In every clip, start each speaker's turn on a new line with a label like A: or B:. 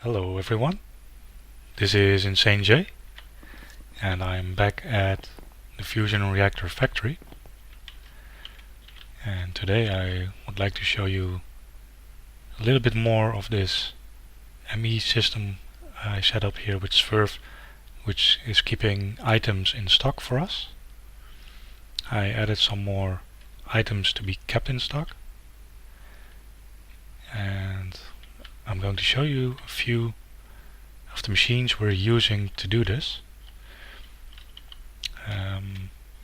A: Hello everyone, this is InsaneJ and I'm back at the Fusion Reactor factory, and today I would like to show you a little bit more of this ME system I set up here with Swerve, which is keeping items in stock for us. I added some more items to be kept in stock, and I'm going to show you a few of the machines we're using to do this.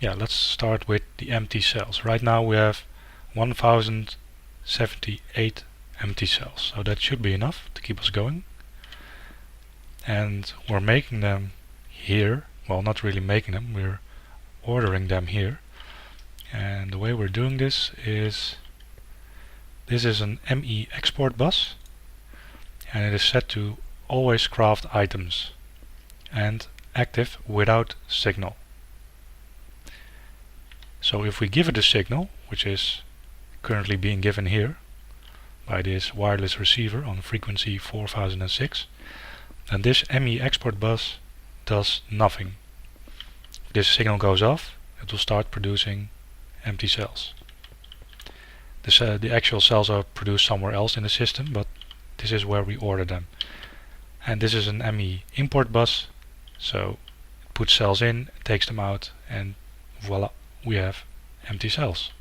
A: Let's start with the empty cells. Right now we have 1078 empty cells, so that should be enough to keep us going. And we're making them here. Well, not really making them, we're ordering them here. And the way we're doing this is an ME export bus, and it is set to always craft items and active without signal. So if we give it a signal, which is currently being given here by this wireless receiver on frequency 4006, then this ME export bus does nothing. If this signal goes off, it will start producing empty cells. The actual cells are produced somewhere else in the system, but this is where we order them. And this is an ME import bus, so it puts cells in, takes them out, and voila, we have empty cells.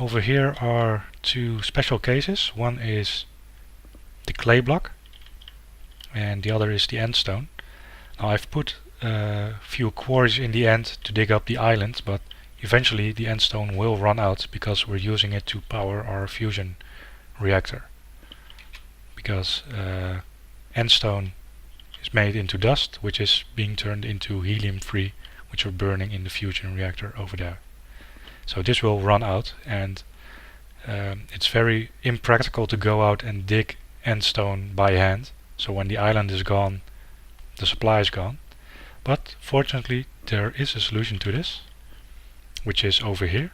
A: Over here are two special cases. One is the clay block and the other is the end stone. Now I've put a few quarries in the end to dig up the island, but eventually the end stone will run out because we're using it to power our fusion reactor. Because end stone is made into dust, which is being turned into helium-3, which are burning in the fusion reactor over there. So this will run out, and it's very impractical to go out and dig end stone by hand. So when the island is gone, the supply is gone. But fortunately there is a solution to this, which is over here.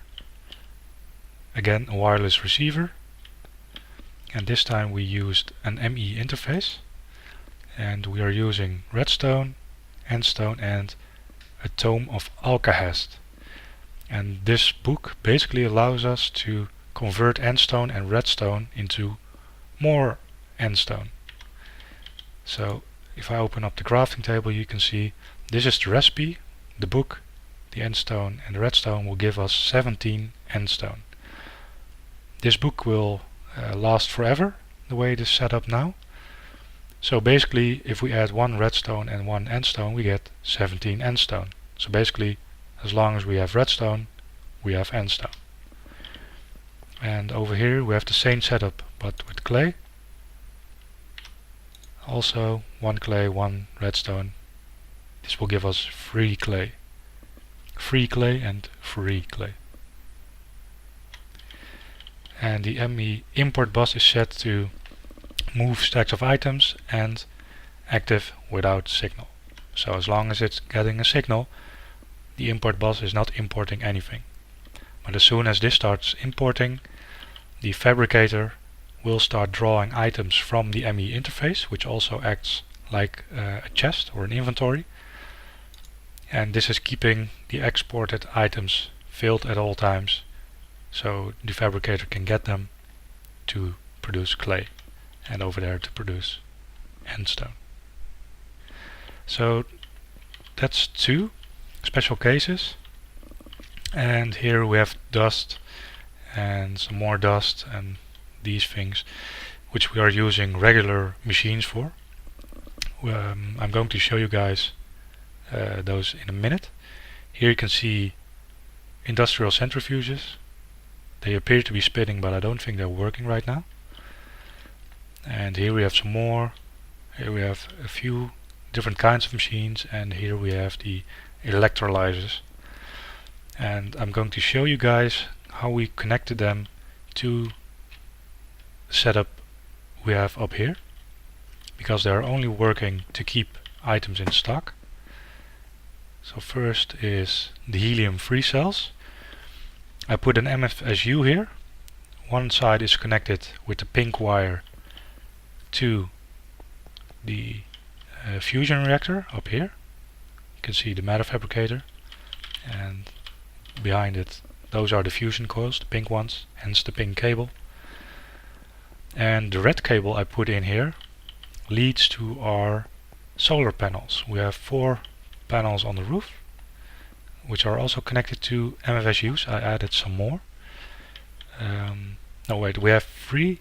A: Again, a wireless receiver, and this time we used an ME interface, and we are using redstone, endstone and a tome of Alkahest. And this book basically allows us to convert endstone and redstone into more endstone. So if I open up the crafting table, you can see this is the recipe. The book, the endstone and the redstone will give us 17 endstone. This book will last forever the way it is set up now. So basically if we add one redstone and one endstone, we get 17 endstone. So basically as long as we have redstone, we have endstone. And over here we have the same setup but with clay. Also one clay, one redstone. This will give us free clay. Free clay and free clay. And the ME import bus is set to move stacks of items and active without signal. So as long as it's getting a signal, the import bus is not importing anything. But as soon as this starts importing, the fabricator will start drawing items from the ME interface, which also acts like a chest or an inventory. And this is keeping the exported items filled at all times, so the fabricator can get them to produce clay and over there to produce endstone. So that's two special cases, and here we have dust and some more dust and these things which we are using regular machines for. I'm going to show you guys those in a minute. Here you can see industrial centrifuges. They appear to be spinning, but I don't think they're working right now. And here we have some more. Here we have a few different kinds of machines, and here we have the electrolyzers. And I'm going to show you guys how we connected them to the setup we have up here, because they are only working to keep items in stock. So first is the helium-3 cells. I put an MFSU here. One side is connected with the pink wire to the fusion reactor up here. You can see the matter fabricator, and behind it those are the fusion coils, the pink ones, hence the pink cable. And the red cable I put in here leads to our solar panels. We have 4 panels on the roof, which are also connected to MFSUs. I added some more. No wait, we have 3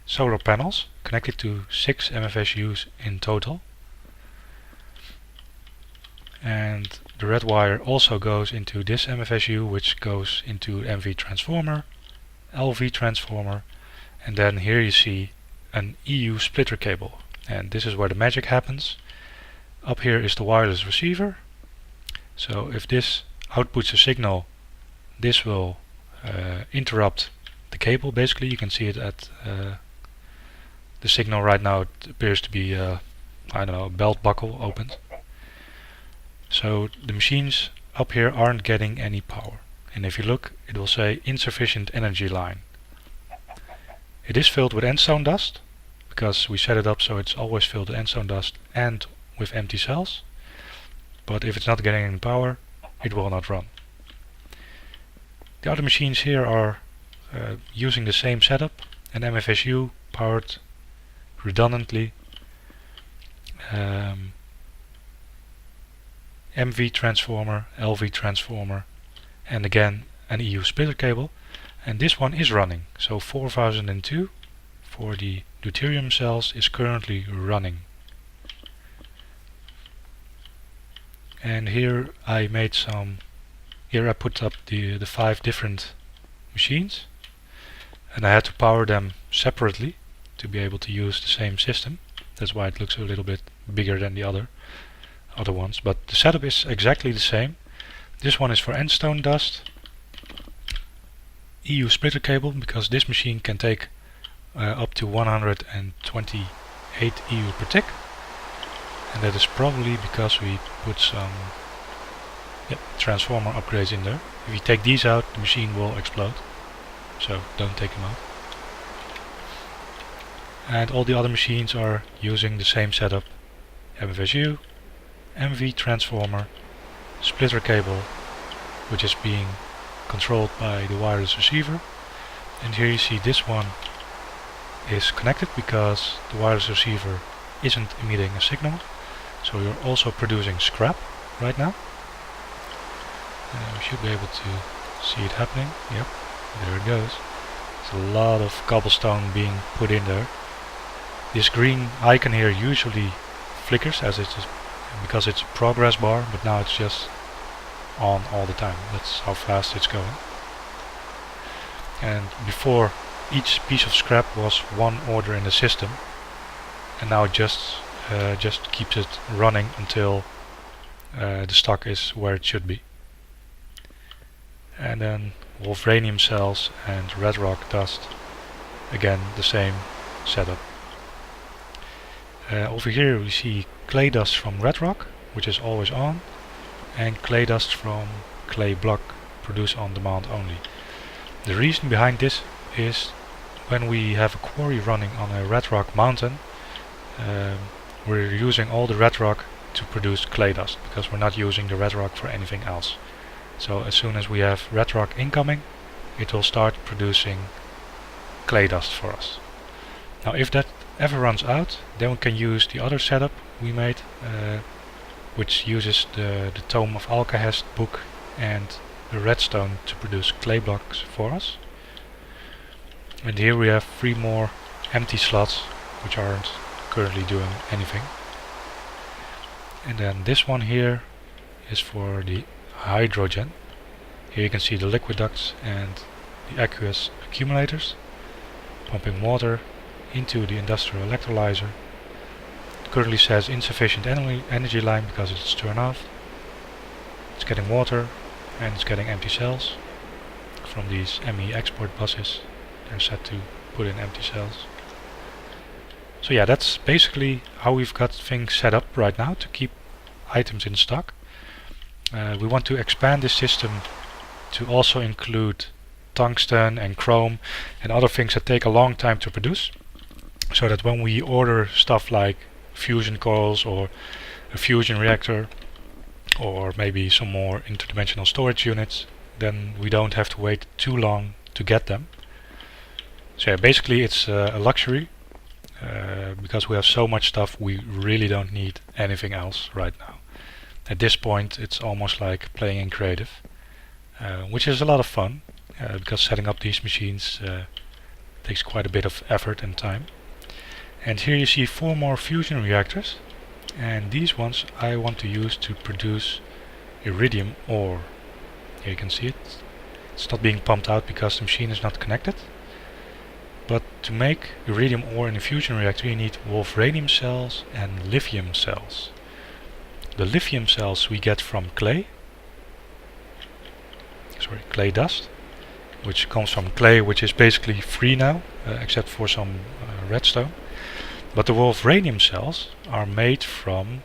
A: solar panels connected to 6 MFSUs in total. And the red wire also goes into this MFSU, which goes into MV transformer, LV transformer, and then here you see an EU splitter cable. And this is where the magic happens. Up here is the wireless receiver. So if this outputs a signal, this will interrupt the cable. Basically, you can see it at the signal right now. It appears to be I don't know, a belt buckle opened. So the machines up here aren't getting any power. And if you look, it will say insufficient energy line. It is filled with endstone dust, because we set it up so it's always filled with endstone dust and with empty cells. But if it's not getting any power, it will not run. The other machines here are using the same setup, an MFSU powered redundantly, MV transformer, LV transformer, and again an EU splitter cable. And this one is running, so 4002 for the deuterium cells is currently running. And here I made some, here I put up the 5 different machines, and I had to power them separately to be able to use the same system. That's why it looks a little bit bigger than the other ones, but the setup is exactly the same. This one is for endstone dust, EU splitter cable, because this machine can take up to 128 EU per tick, and that is probably because we put some transformer upgrades in there. If you take these out, the machine will explode, so don't take them out. And all the other machines are using the same setup: MFSU, MV transformer, splitter cable, which is being controlled by the wireless receiver. And here you see this one is connected because the wireless receiver isn't emitting a signal, so you're also producing scrap right now. We should be able to see it happening. Yep, there it goes. There's a lot of cobblestone being put in there. This green icon here usually flickers as it's because it's a progress bar, but now it's just on all the time. That's how fast it's going. And before, each piece of scrap was 1 order in the system, and now it just keeps it running until the stock is where it should be. And then wolfranium cells and red rock dust, again the same setup. Over here we see clay dust from red rock, which is always on, and clay dust from clay block, produced on demand only. The reason behind this is when we have a quarry running on a red rock mountain, we're using all the red rock to produce clay dust, because we're not using the red rock for anything else. So as soon as we have red rock incoming, it will start producing clay dust for us. Now if that ever runs out, then we can use the other setup we made, which uses the Tome of Alcahest book and the redstone to produce clay blocks for us. And here we have 3 more empty slots which aren't currently doing anything. And then this one here is for the hydrogen. Here you can see the liquid ducts and the aqueous accumulators pumping water into the industrial electrolyzer. It currently says insufficient energy line because it's turned off. It's getting water and it's getting empty cells from these ME export buses. They're set to put in empty cells. So yeah, that's basically how we've got things set up right now to keep items in stock. We want to expand this system to also include tungsten and chrome and other things that take a long time to produce. so that when we order stuff like fusion coils or a fusion reactor or maybe some more interdimensional storage units, then we don't have to wait too long to get them. So yeah, basically it's a luxury because we have so much stuff, we really don't need anything else right now. At this point it's almost like playing in creative, which is a lot of fun because setting up these machines takes quite a bit of effort and time. And here you see 4 more fusion reactors, and these ones I want to use to produce iridium ore. Here you can see it. It's not being pumped out because the machine is not connected. But to make iridium ore in a fusion reactor you need wolfranium cells and lithium cells. The lithium cells we get from clay dust, which comes from clay, which is basically free now, except for some redstone. But the wolfranium cells are made from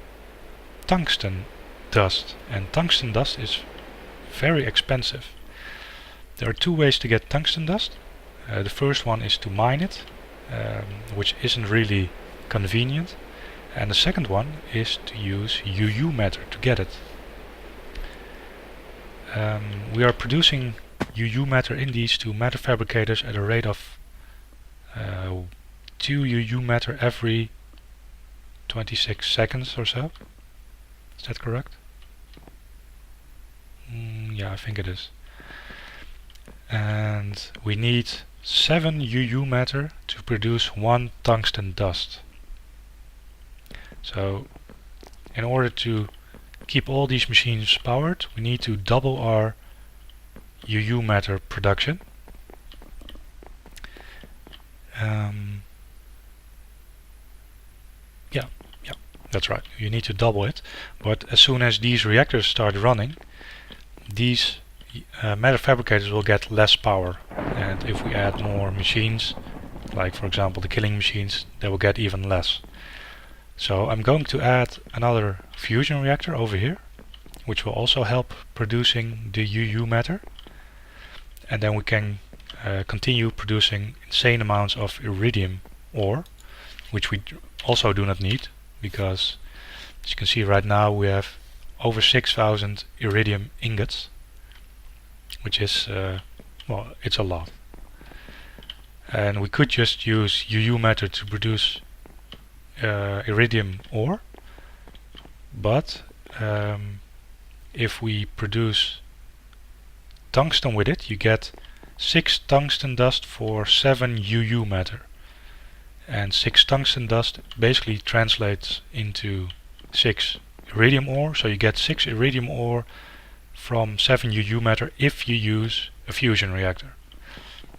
A: tungsten dust, and tungsten dust is very expensive. There are 2 ways to get tungsten dust. The first one is to mine it, which isn't really convenient, and the second one is to use UU matter to get it. We are producing UU matter in these 2 matter fabricators at a rate of 2 UU matter every 26 seconds or so. Is that correct? Yeah, I think it is. And we need 7 UU matter to produce 1 tungsten dust. So in order to keep all these machines powered, we need to double our UU matter production. Yeah, that's right. You need to double it. But as soon as these reactors start running, these matter fabricators will get less power. And if we add more machines, like for example the killing machines, they will get even less. So I'm going to add another fusion reactor over here, which will also help producing the UU matter. And then we can continue producing insane amounts of iridium ore, which we also do not need, because as you can see right now we have over 6,000 iridium ingots, which is, well, it's a lot. And we could just use UU matter to produce iridium ore, but if we produce tungsten with it, you get 6 tungsten dust for 7 UU matter. And 6 tungsten dust basically translates into 6 iridium ore, so you get 6 iridium ore from 7 UU matter if you use a fusion reactor.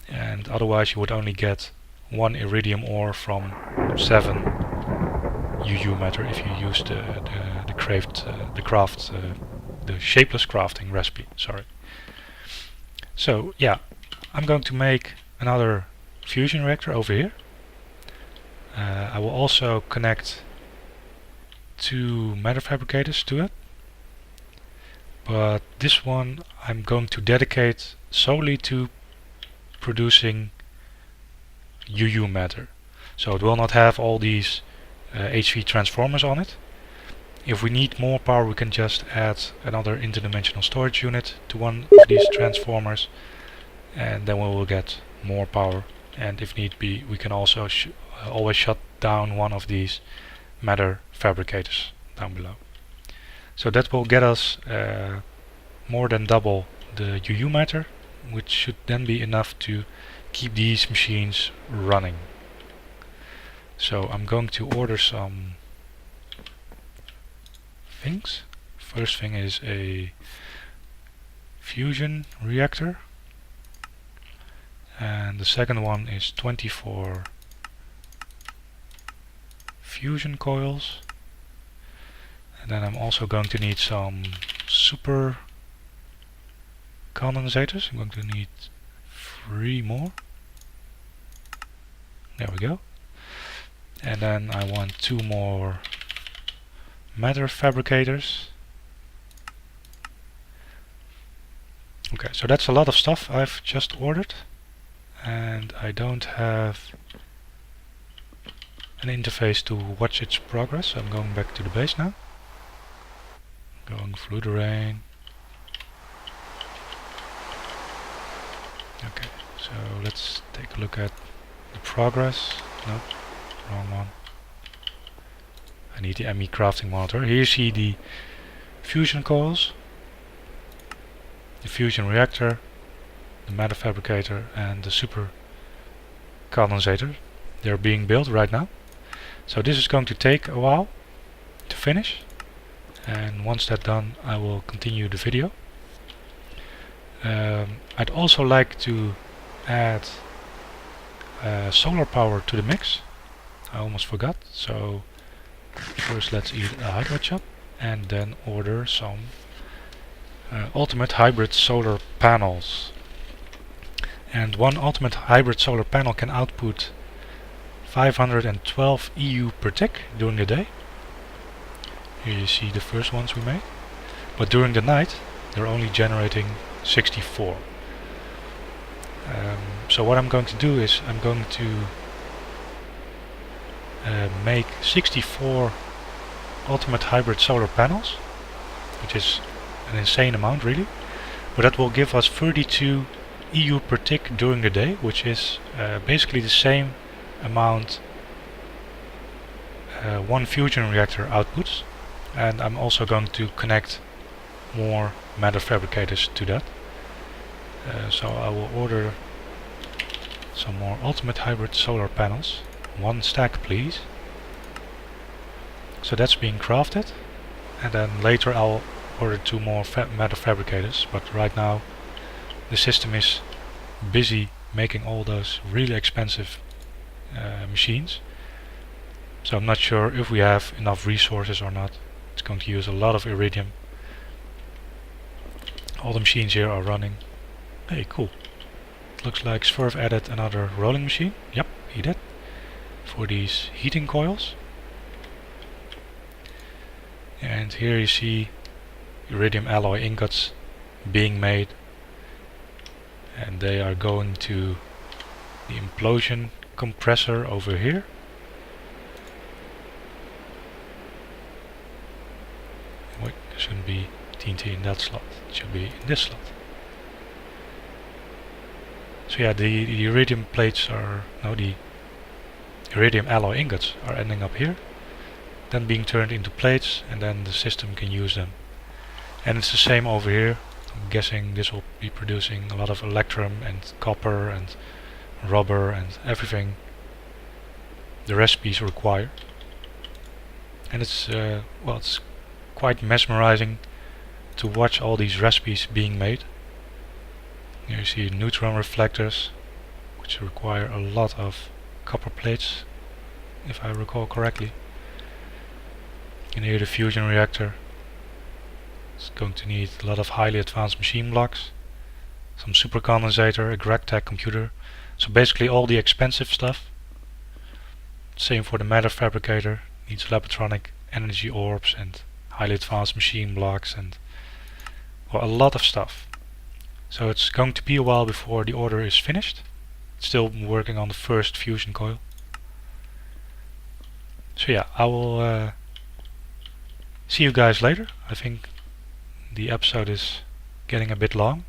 A: And otherwise you would only get 1 iridium ore from 7 UU matter if you use the shapeless crafting recipe. Sorry. So yeah, I'm going to make another fusion reactor over here. I will also connect 2 matter fabricators to it, but this one I'm going to dedicate solely to producing UU matter. So it will not have all these HV transformers on it. If we need more power, we can just add another interdimensional storage unit to one of these transformers, and then we will get more power. And if need be, we can also always shut down one of these matter fabricators down below. So that will get us more than double the UU matter, which should then be enough to keep these machines running. So I'm going to order some things. First thing is a fusion reactor, and the second one is 24 fusion coils, and then I'm also going to need some super condensators. I'm going to need 3 more. There we go. And then I want 2 more matter fabricators. Okay, so that's a lot of stuff I've just ordered, and I don't have an interface to watch its progress. So I'm going back to the base now. Going through the rain. Okay, so let's take a look at the progress. Nope, wrong one. I need the ME crafting monitor. Here you see the fusion coils, the fusion reactor, the matter fabricator and the super condensator. They're being built right now. So this is going to take a while to finish, and once that's done I will continue the video. I'd also like to add solar power to the mix. I almost forgot. So first let's eat a hydro chop and then order some ultimate hybrid solar panels. And one ultimate hybrid solar panel can output 512 EU per tick during the day. Here you see the first ones we made. But during the night they're only generating 64. So what I'm going to do is I'm going to make 64 ultimate hybrid solar panels, which is an insane amount really, but that will give us 32 EU per tick during the day, which is basically the same amount one fusion reactor outputs. And I'm also going to connect more matter fabricators to that. So I will order some more ultimate hybrid solar panels. 1 stack please. So that's being crafted, and then later I'll order 2 more matter fabricators, but right now the system is busy making all those really expensive machines. So I'm not sure if we have enough resources or not. It's going to use a lot of iridium. All the machines here are running. Hey, cool. Looks like Swerve added another rolling machine. Yep, he did. For these heating coils. And here you see iridium alloy ingots being made. And they are going to the implosion compressor over here. Wait, there shouldn't be TNT in that slot. It should be in this slot. So yeah, the iridium plates are, no, the iridium alloy ingots are ending up here, then being turned into plates, and then the system can use them. And it's the same over here. I'm guessing this will be producing a lot of electrum and copper and rubber and everything the recipes require. And it's well, it's quite mesmerizing to watch all these recipes being made. Here you see neutron reflectors, which require a lot of copper plates, if I recall correctly. And here the fusion reactor. It's going to need a lot of highly advanced machine blocks, some super condensator, a GregTech computer. So basically all the expensive stuff. Same for the matter fabricator, needs labotronic energy orbs and highly advanced machine blocks and well, a lot of stuff. So it's going to be a while before the order is finished. It's still working on the first fusion coil. So yeah, I will see you guys later. I think the episode is getting a bit long.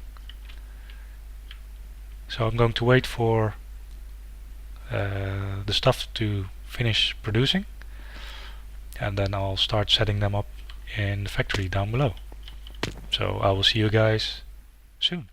A: So I'm going to wait for the stuff to finish producing, and then I'll start setting them up in the factory down below. So I will see you guys soon.